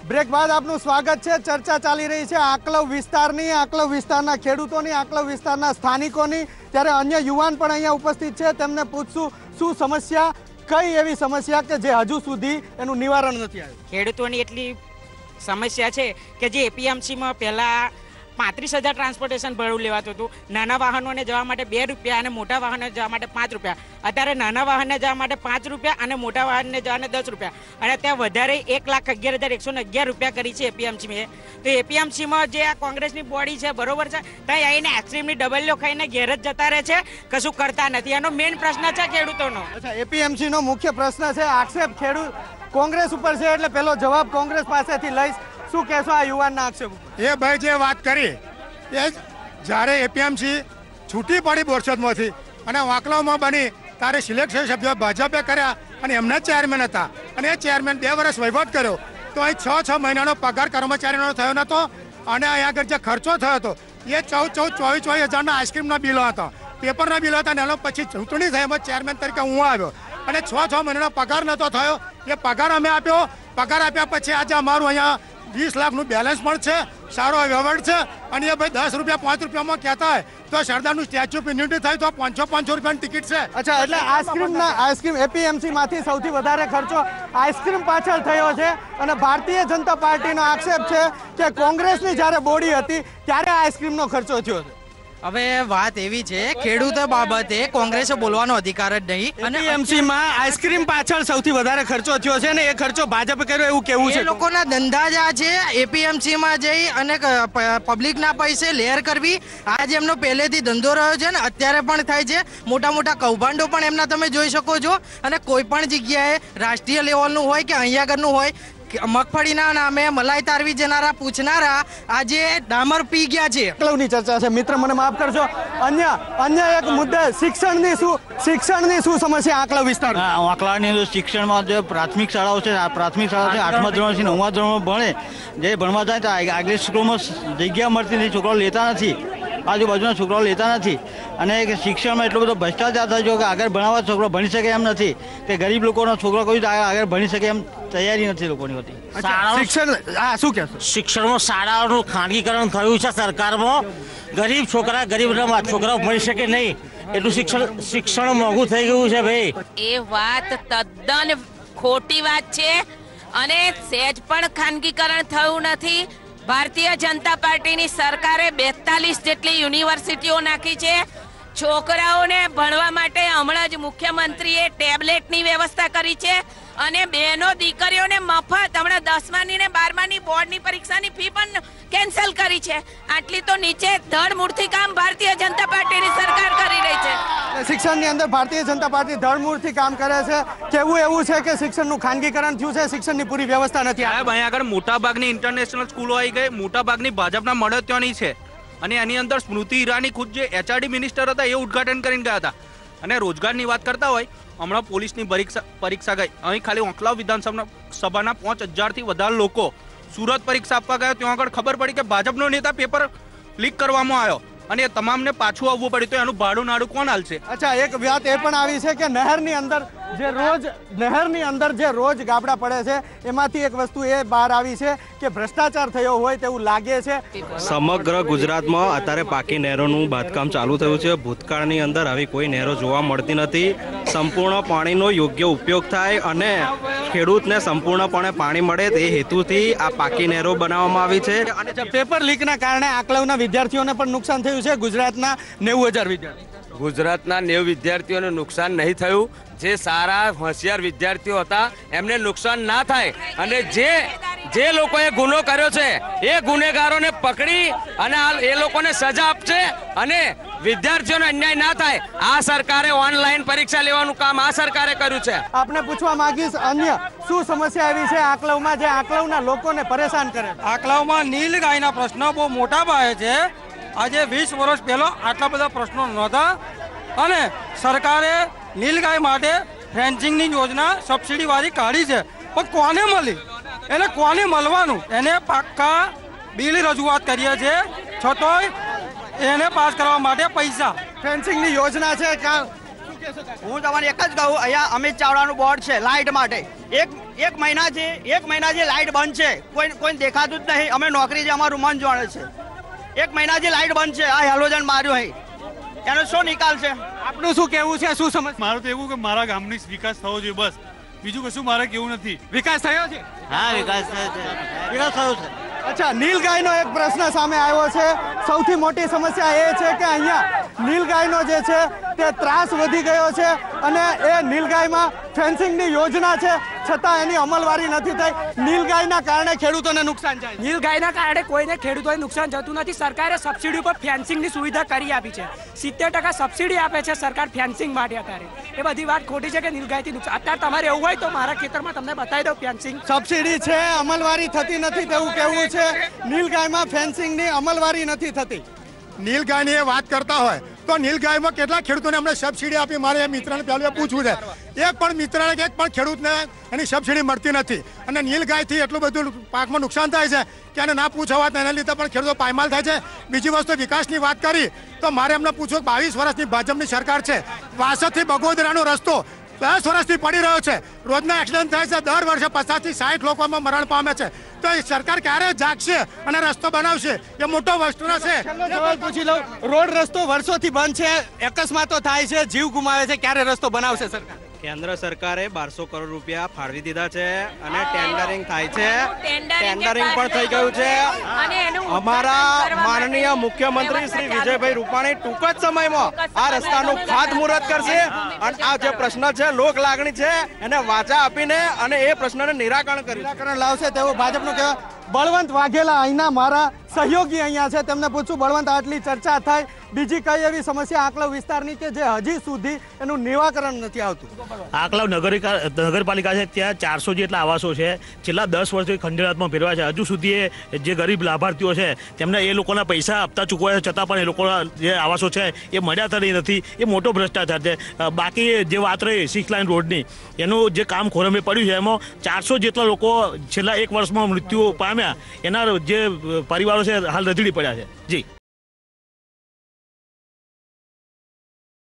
Break બાદ આપનું સ્વાગત છે। ચર્ચા ચાલી રહી છે આકલવ વિસ્તારની, આકલવ વિસ્તારના ખેડૂતોની, આકલવ વિસ્તારના સ્થાનિકોની। ત્યારે અન્ય યુવાન પણ અહીંયા ઉપસ્થિત છે, તેમને પૂછશું શું સમસ્યા, કઈ એવી સમસ્યા કે જે હજુ સુધી એનું નિવારણ નથી આવ્યું। ખેડૂતોની એટલી સમસ્યા છે કે જે એપીએમસીમાં પહેલાં 35,000 ટ્રાન્સપોર્ટેશન ભાડું લેવાતું હતું। નાના વાહનોને જવા માટે 2 રૂપિયા અને મોટા વાહનોને જવા માટે 5 રૂપિયા। અત્યારે નાના વાહનને જવા માટે 5 રૂપિયા અને મોટા વાહનને જવાને 10 રૂપિયા, અને ત્યાં વધારે 1,11,111 રૂપિયા કરી છે એપીએમસીમાં। તો એપીએમસીમાં જે આ કોંગ્રેસની બોડી છે, બરોબર છે, ત્યાં આવીને આઈસ્ક્રીમની ડબલીઓ ખાઈને ઘેર જ જતા રહે છે, કશું કરતા નથી। એનો મેઇન પ્રશ્ન છે ખેડૂતોનો। અચ્છા, એપીએમસીનો મુખ્ય પ્રશ્ન છે, આક્ષેપ ખેડૂત કોંગ્રેસ ઉપર છે, એટલે પહેલો જવાબ કોંગ્રેસ પાસેથી લઈશ। શું કહેશો આ યુવાનના આક્ષેપ ઉપર? એ ભાઈ જે વાત કરી એ જ્યારે એપીએમસી છૂટી પડી બોરસદમાંથી અને વાંકલાવમાં બની ત્યારે સિલેક્શન સભ્યો ભાજપે કર્યા અને એમના ચેરમેન હતા, અને એ ચેરમેન 2 વર્ષ વહીવટ કર્યો તો અહીં 6 મહિનાનો પગાર કર્મચારીનો થયો નહોતો, અને અહીંયા આગળ જે ખર્ચો થયો હતો એ 24 હજારના આઈસ્ક્રીમના બિલો હતા, પેપરના બિલો હતા, અને એનો પછી ચૂંટણી થઈ એમાં ચેરમેન તરીકે હું આવ્યો અને 6 મહિનાનો પગાર નહોતો થયો। એ પગાર અમે આપ્યો, પગાર આપ્યા પછી આજે અમારું અહીંયા 20 લાખનું બેલેન્સ પણ છે, સારો વહીવટ છે, અને એ ભાઈ 10 રૂપિયા 5 રૂપિયામાં કહેતા હોય તો સરદારનું સ્ટેચ્યુ ઓફ યુનિટી થાય તો 500 રૂપિયાની ટિકિટ છે। અચ્છા, એટલે આઈસ્ક્રીમ એપીએમસીમાંથી સૌથી વધારે ખર્ચો આઈસ્ક્રીમ પાછળ થયો છે, અને ભારતીય જનતા પાર્ટીનો આક્ષેપ છે કે કોંગ્રેસની જ્યારે બોડી હતી ત્યારે આઈસ્ક્રીમનો ખર્ચો થયો છે। હવે વાત એવી છે, ખેડૂતો બાબતે કોંગ્રેસે બોલવાનો અધિકાર જ નહીં, અને એપીએમસીમાં આઈસ્ક્રીમ પાછળ સૌથી વધારે ખર્ચો થયો છે, ને એ ખર્ચો ભાજપે કર્યો એવું કેવું છે? એ લોકોના ધંધા જ આ છે, એપીએમસીમાં જઈ અને પબ્લિકના પૈસે લેર કરવી આ જ એમનો પહેલેથી ધંધો રહ્યો છે, ને અત્યારે પણ થાય છે। મોટા મોટા કૌભાંડો પણ એમના તમે જોઈ શકો છો, અને કોઈ પણ જગ્યાએ રાષ્ટ્રીય લેવલનું હોય કે અહીંયા આગળનું હોય, મગફળીના નામે મલાઈ તારવી જનારા પૂછનારા આજે ડામર પી ગયા છે। આકલવની ચર્ચા છે મિત્ર, મને માફ કરજો। અન્ય એક મુદ્દે શિક્ષણની શું સમસ્યા આકલવ વિસ્તાર? આકલાની શિક્ષણમાં જે પ્રાથમિક શાળાઓ છે, પ્રાથમિક શાળાઓ છે 8મા ધોરણથી 9મા ધોરણમાં ભણે, જે ભણવા જાય તો આગલી સ્કૂલમાં જગ્યા મળતી નથી, છોકરાઓ લેતા નથી, આજુબાજુના છોકરાઓ લેતા નથી, અને શિક્ષણમાં એટલો બધો ભ્રષ્ટાચાર થાય છે કે આગળ ભણાવવા છોકરો ભણી શકે એમ નથી, કે ગરીબ લોકોનો છોકરો કોઈ આગળ ભણી શકે એમ તૈયારી નથી લોકોની હોતી। શિક્ષણમાં શાળાઓનું ખાનગીકરણ થયું છે સરકારમાં, ગરીબ છોકરાઓ ભણી શકે નહીં એટલું શિક્ષણ મોંઘું થઈ ગયું છે ભાઈ। એ વાત તદ્દન ખોટી વાત છે, અને સહેજ પણ ખાનગીકરણ થયું નથી। ભારતીય જનતા પાર્ટીની સરકારે 42 જેટલી યુનિવર્સિટીઓ નાખી છે। છોકરાઓને ભણવા માટે હમણાં જ મુખ્યમંત્રીએ ટેબ્લેટની વ્યવસ્થા કરી છે, અને બહેનો દીકરીઓને મફત હમણાં 10માની ને 12માની બોર્ડની પરીક્ષાની ફી પણ કેન્સલ કરી છે। આટલી તો નીચે ધડમૂળથી કામ ભારતીય જનતા પાર્ટીની સરકાર કરી રહી છે। શિક્ષણની અંદર ભારતીય જનતા પાર્ટી ધડમૂળથી કામ કરે છે, કેવું એવું છે કે શિક્ષણનું ખાનગીકરણ થયું છે, શિક્ષણની પૂરી વ્યવસ્થા નથી। અહીંયા આગળ મોટાભાગની ઇન્ટરનેશનલ સ્કૂલો આવી ગઈ, મોટાભાગની ભાજપના મળતિયાની છે, અને એની અંદર સ્મૃતિ ઈરાની ખુદ જે એચઆરડી મિનિસ્ટર હતા એ ઉદઘાટન કરીને ગયા હતા। અને રોજગારની વાત કરતા હોય, હમણાં પોલીસની પરીક્ષા ગઈ, અહીં ખાલી આકલાવ વિધાનસભાના 5,000થી વધારે લોકો સુરત પરીક્ષા આપવા ગયા, ત્યાં આગળ ખબર પડી કે ભાજપનો નેતા પેપર લીક કરવામાં આવ્યો, અને એ તમામને પાછું આવવું પડ્યું, તો એનું ભાડું નાડું કોણ હાલશે? અચ્છા, એક વાત એ પણ આવી છે કે નહેરની અંદર જે રોજ ગાબડા પડે છે એમાંથી એક વસ્તુ એ બહાર આવી છે કે ભ્રષ્ટાચાર થયો હોય તેવું લાગે છે। સમગ્ર ગુજરાતમાં અત્યારે પાકી નહેરોનું બાંધકામ ચાલુ થયું છે। ભૂતકાળની અંદર આવી કોઈ નહેરો જોવા મળતી નથી। સંપૂર્ણ પાણીનો યોગ્ય ઉપયોગ થાય અને ખેડૂતને સંપૂર્ણપણે પાણી મળે તે હેતુથી આ પાકી નહેરો બનાવવામાં આવી છે। પેપર લીકના કારણે આકલવના વિદ્યાર્થીઓને પણ નુકસાન થયું છે। ગુજરાતના 90,000 વિદ્યાર્થીઓ, ગુજરાતના 90 વિદ્યાર્થીઓને નુકસાન નહીં થયું। જે સારા હોશિયાર વિદ્યાર્થીઓ હતા એમને નુકસાન ના થાય, અને જે લોકોએ ગુનો કર્યો છે એ ગુનેગારોને પકડી અને એ લોકોને સજા આપશે, અને વિદ્યાર્થીઓને અન્યાય ના થાય। આ સરકારે ઓનલાઈન પરીક્ષા લેવાનું કામ આ સરકારે કર્યું છે। આપને પૂછવા માંગીશ, અન્ય શું સમસ્યા એવી છે આકલવમાં જે આકલવના લોકોને પરેશાન કરે? આકલાવમાં નીલગાયના પ્રશ્નો બહુ મોટા પાયે છે। આજે 20 વર્ષ પહેલા આટલા બધા પ્રશ્નો નહોતા, અને સરકારે નીલગાય માટે ફેન્સિંગની યોજના સબસિડીવાળી કાઢી છે, પણ કોને મળી, એને કોને મળવાનું, એને પાક્કા બિલ રજૂઆત કરીએ છીએ, છતાંય એને પાસ કરવા માટે પૈસા। ફેન્સિંગની યોજના છે, હું તમને એક જ કહું, અહીંયા અમિત ચાવડાનું બોર્ડ છે લાઇટ માટે, એક એક મહિનાથી લાઇટ બંધ છે, કોઈ દેખાતું જ નહીં. અમે નોકરી છે, અમારું મન જાણે છે. એક મહિનાથી લાઇટ બંધ છે, આ હેલોજન માર્યો હે, એનો શું નિકાલ છે? આપનું શું કહેવું છે? શું સમજ? મારું તો એવું કે મારા ગામની વિકાસ થવો જોઈએ, બસ બીજું કશું મારે કેવું નથી. વિકાસ થયો છે? હા, વિકાસ થયો છે. અચ્છા, નીલગાયનો એક પ્રશ્ન સામે આવ્યો છે. સૌથી મોટી સમસ્યા એ છે કે અહીંયા નીલગાયનો જે છે તે ત્રાસ વધી ગયો છે અને એ નીલગાયમાં ફેન્સિંગની યોજના છે છતાં એની અમલવારી નથી થઈ. નીલગાયના કારણે ખેડૂતોને નુકસાન થાય. નીલગાયના કારણે કોઈને ખેડૂતોને નુકસાન થતું નથી. સરકારે સબસિડી ઉપર ફેન્સિંગની સુવિધા કરી આપી છે. 70% સબસિડી આપે છે સરકાર ફેન્સિંગ માટે. અત્યારે એ બધી વાત ખોટી છે કે નીલગાયથી નુકસાન. અત્યારે તમારે એવું હોય તો મારા ખેતરમાં તમને બતાવી દઉં ફેન્સિંગ. સબસિડી છે, અમલવારી થતી નથી તેવું કહેવું છે. નીલગાયમાં ફેન્સિંગની અમલવારી નથી થતી. નીલગાયની એ વાત કરતા હોય તો નીલગાયમાં કેટલા ખેડૂતોને અમને સબસિડી આપી? મારે એ મિત્રને પહેલું પૂછવું છે. એક પણ મિત્રને એક પણ ખેડૂતને એની સબસિડી મળતી નથી અને નીલગાયથી એટલું બધું પાકમાં નુકસાન થાય છે કે એને ના પૂછવા એના લીધે પણ ખેડૂતો પાયમાલ થાય છે. બીજી વસ્તુ વિકાસની વાત કરી તો મારે એમને પૂછવું કે 22 વર્ષની ભાજપની સરકાર છે, વાસદથી બગોદરાનો રસ્તો 10 વર્ષથી પડી રહ્યો છે, રોજના એક્સિડન્ટ થાય છે, દર વર્ષે 50 થી 60 લોકોમાં મરણ પામે છે. તો એ સરકાર ક્યારે જાગશે અને રસ્તો બનાવશે? એ મોટો વસ્તુ છે. સવાલ પૂછી લઉં, રોડ રસ્તો વર્ષોથી બંધ છે, અકસ્માતો થાય છે, જીવ ગુમાવે છે, ક્યારે રસ્તો બનાવશે સરકાર? કેન્દ્ર સરકારે 1200 કરોડ રૂપિયા ફાળવી દીધા છે અને ટેન્ડરિંગ થાય છે. ટેન્ડરિંગ પણ થઈ ગયું છે. અમારા માનનીય મુખ્યમંત્રી શ્રી વિજયભાઈ રૂપાણી ટૂંક જ સમયમાં આ રસ્તાનું ખાતમુહૂર્ત કરશે અને આ જે પ્રશ્ન છે, લોક લાગણી છે, એને વાચા આપીને અને એ પ્રશ્નને નિરાકરણ લાવશે તેવું ભાજપનું કહેવાય. બળવંત વાઘેલા અહીંના મારા સહયોગી અહીંયા છે, તેમને પૂછું બળવંત, આટલી ચર્ચા થાય, બીજી કઈ એવી સમસ્યા આંકલાવ વિસ્તારની કે જે હજી સુધી એનું નિરાકરણ નથી આવતું? આંકલાવ નગરપાલિકા છે, ત્યાં 400 જેટલા આવાસો છે. છેલ્લા 10 વર્ષથી ખંડેરાતમાં ફેરવા છે. હજુ સુધી જે ગરીબ લાભાર્થીઓ છે તેમને એ લોકોના પૈસા હપ્તા ચૂકવાયા છતાં પણ એ લોકોના જે આવાસો છે એ મળ્યા તરી નથી. એ મોટો ભ્રષ્ટાચાર છે. બાકી જે વાત રહી 6 લાઇન રોડની, એનું જે કામ ખોરંભે પડ્યું છે એમાં 400 જેટલા લોકો છેલ્લા 1 વર્ષમાં મૃત્યુ પામ્યા. એના જે પરિવારો છે હાલ રજડી પડ્યા છે. જી.